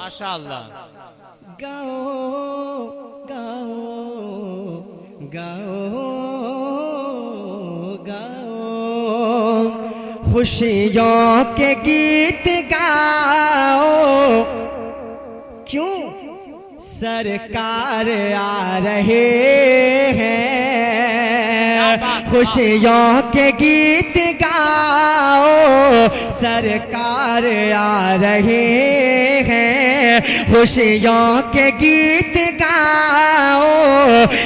माशाअल्लाह। गाओ गाओ गाओ गाओ, खुशियों के गीत गाओ, क्यों सरकार आ रहे हैं। खुशियों के गीत गाओ, सरकार आ रहे हैं। खुशियों के गीत गाओ,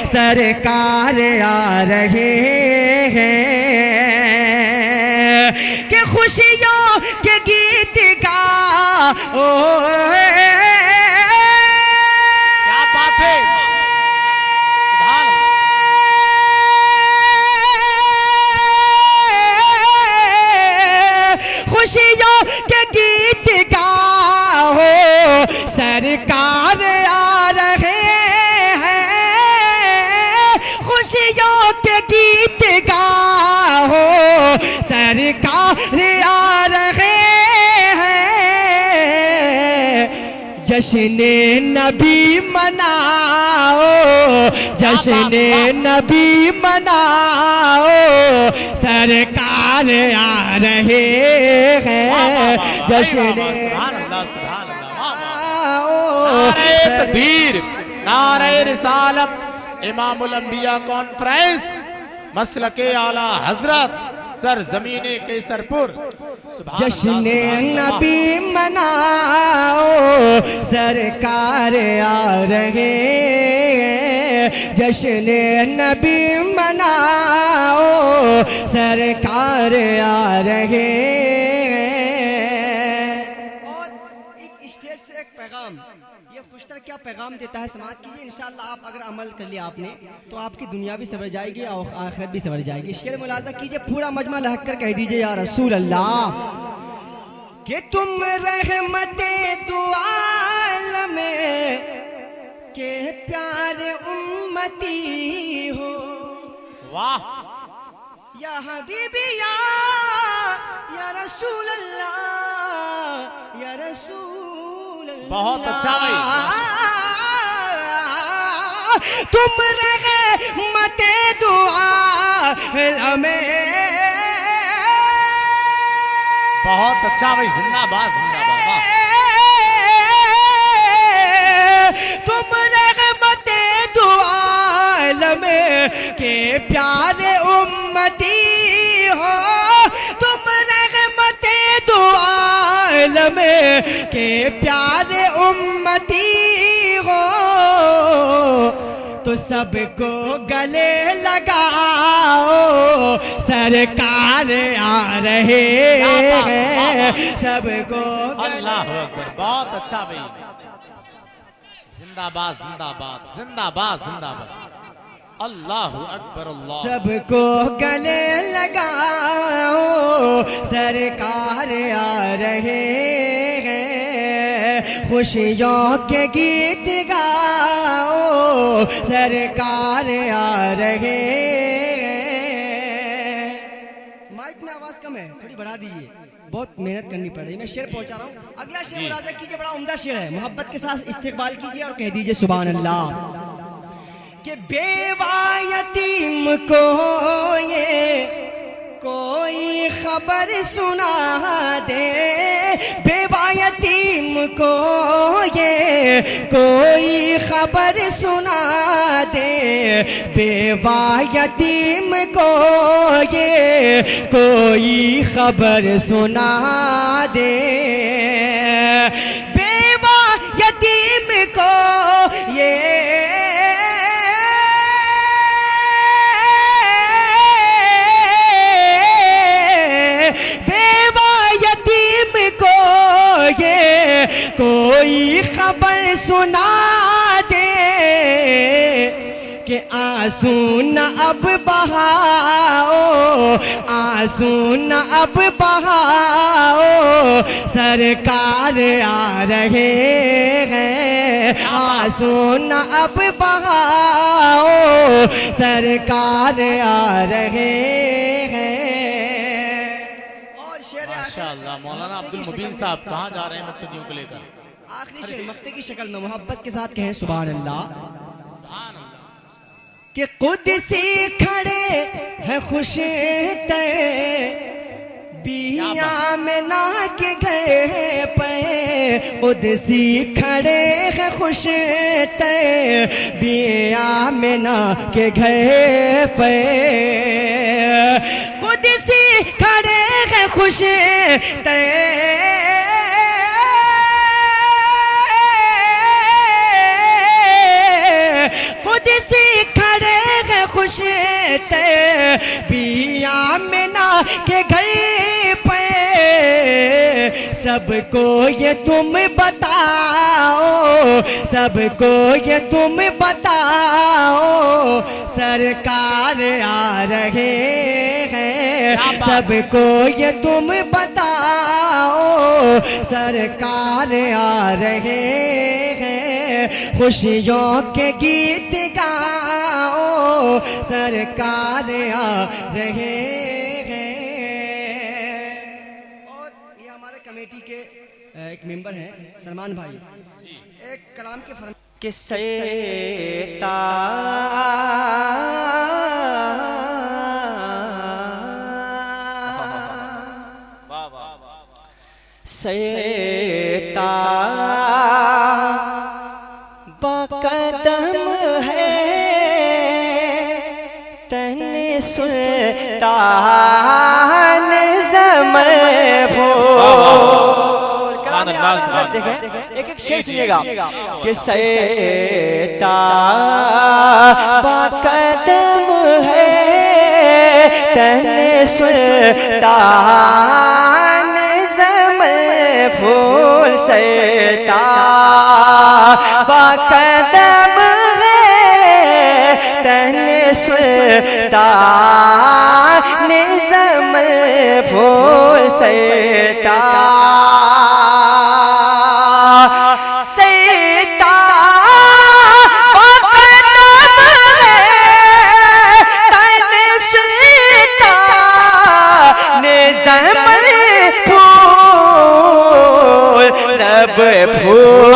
सरकार आ रहे हैं। कि खुशियों के गीत गाओ, क्या बात है। खुशियों के गीत गाओ, सरकार आ रहे हैं। खुशियों के गीत गाओ, सरकार आ रहे हैं। जश्न नबी मनाओ, जश्न नबी मनाओ, सरकार आ रहे हैं। जश्न नारे तकबीर, नारे रिसालत, इमामुल अंबिया कॉन्फ्रेंस, मसलके आला हजरत, सरजमीने केसरपुर। जश्न नबी मनाओ, सरकार आ रहे हैं। जश्न नबी मनाओ, सरकार आ रहे हैं। और एक स्टेज से एक पैगाम, ये खुशतर क्या पैगाम देता है समाज की। इंशाअल्लाह आप अगर अमल कर लिया आपने, तो आपकी दुनिया भी सवर जाएगी और आखिरत भी सवर जाएगी। शेर मुलाजा कीजिए, पूरा मजमा लहक कर कह दीजिए, या रसूल अल्लाह कि तुम रहमते दो आलम के प्यारे उम्मती हो। वाह, या हबीबी या रसूल अल्लाह, या रसूल अल्लाह। बहुत अच्छा भाई। तुम रहमते दो आलम, बहुत अच्छा भाई, जिंदाबाद जिंदाबाद। तुम रहमते दो आलम के प्यारे उम्मती हो। तुम रहमते दो आलम के प्यारे उम्मती हो। तो सबको गले लगाओ, सरकार आ रहे हैं। सबको अल्लाह अकबर, बहुत अच्छा भाई। जिंदाबाद जिंदाबाद जिंदाबाद जिंदाबाद। अल्लाह अकबर अल्लाह। सबको गले लगाओ, सरकार आ रहे हैं। खुशियों के गीत गाओ, सरकार आ रहे हैं। माइक में आवाज कम है, थोड़ी बढ़ा दीजिए, बहुत मेहनत करनी पड़ रही है। मैं शेर पहुंचा रहा हूँ। अगला शेर मुलाजा कीजिए, बड़ा उम्दा शेर है। मोहब्बत के साथ इस्तेकबाल कीजिए और कह दीजिए सुभान अल्लाह। कि बेवा यतीम को ये कोई खबर सुना दे। बेवा यतीम को ये कोई खबर सुना दे। बेवा यतीम को ये कोई खबर सुना दे। बेवा यतीम को ये कोई खबर सुना दे कि आंसू न अब बहाओ, आंसू न अब बहाओ, सरकार आ रहे हैं। आंसू न अब बहाओ, सरकार आ रहे हैं। माशाअल्लाह। मौलाना अब्दुल मुबीन साहब कहाँ जा रहे हैं मुक्तदियों को लेकर? आखिरी शेर मक्ते की शक्ल में मोहब्बत के साथ कहें सुभान अल्लाह। कि कुदसी खड़े हैं खुश ते बिया में ना के घर पे, कुदसी खड़े हैं खुश ते बिया में ना के घर पे, कुदसी खड़े हैं खुश ते कुदसी खड़े हैं खुश ते बिया में ना के घर पे, सबको ये तुम बताओ, सबको ये तुम बताओ, सरकार आ रहे हैं, सबको ये तुम बताओ, सरकार आ रहे हैं, खुशियों के गीत गाओ, सरकार आ रहे हैं। और ये हमारे कमेटी के एक मेंबर हैं सलमान भाई, एक कलाम के फरमान कि बकदम है तन सुल्तान ज़मे फूल। एक एक शेर सुनिएगा कि सैता बकदम है तन सुल्तान ज़मे फूल, सैता बकदम है तन सुल्तान ज़मे फूल, सैता सैता बकदम है तन सुल्तान ज़मे फूल, लब फूल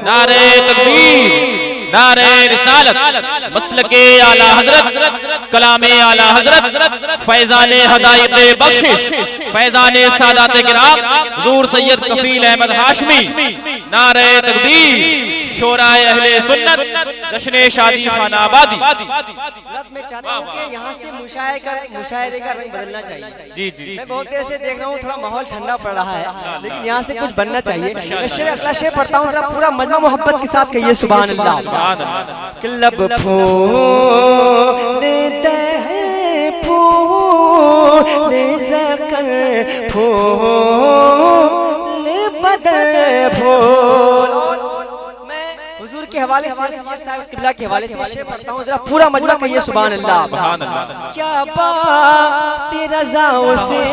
नारे तकबीर, नारे रिसालत, मसलके आला हजरत, कलामे आला हजरत, फैजाने हदायते बख्शिश, फैजाने सादाते किराम हुजूर सैयद कफील अहमद हाशमी। नारे तकबीर, शोराए अहले सुन्नत, जश्ने शादी खानाबादी। मैं चाहता हूँ कि यहाँ से मुशायरे का रंग बदलना चाहिए। जी जी, मैं बहुत देर से देख रहा हूँ, थोड़ा माहौल ठंडा पड़ रहा है, लेकिन यहाँ से कुछ बनना चाहिए। मैं शेर अगला शेर पढ़ता हूँ, जरा पूरा मजमा मोहब्बत के साथ कहिए सुभान अल्लाह। कि लब फूल दे फूल ज़कल फूल बदल फूल। हुजूर के हवाले से, किबला के हवाले से शेर पढ़ता हूँ, जरा पूरा मजमा कहिए सुभान अल्लाह। क्या बात रज़ाओं से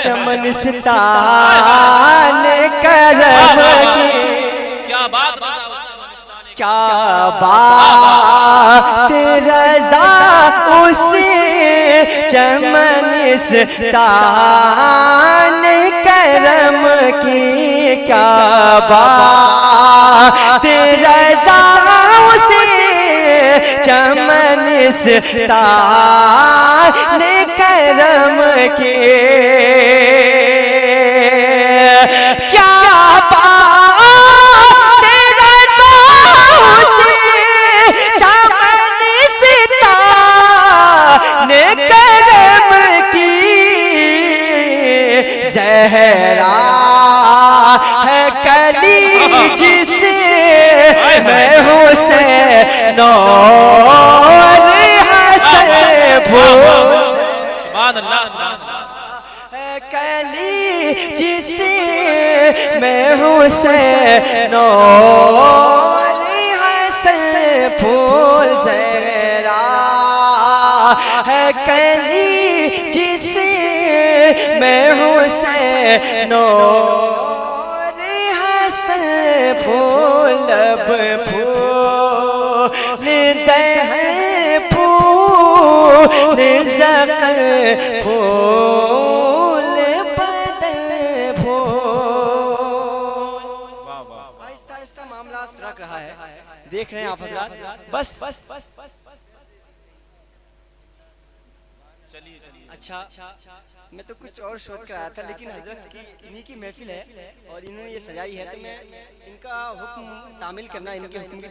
चमन सितान करम की, क्या बात, क्या बात रज़ा उसे चमन सितान करम की, क्या बात रज़ा उसे चमन सितान करम की, क्या ज़हरा है कली जिसे मैं हुसैन और हसन फूल, सुभान अल्लाह, है कली जिसे मैं हुसैन और हसन फूल, ज़हरा है कली जिसे मैं हुसैन और हसन फूल, लब फूल दे बदन फूल बदन फूल। आहिस्ता आहिस्ता मामला सरक रहा है, देख रहे हैं आप हजरात। बस अच्छा, मैं तो कुछ और सोच कर आया था, लेकिन हजरत की इन्हीं की महफिल है और इन्होंने ये सजाई है, तो मैं इनका हुक्म तामील करना, इनके हुक्म की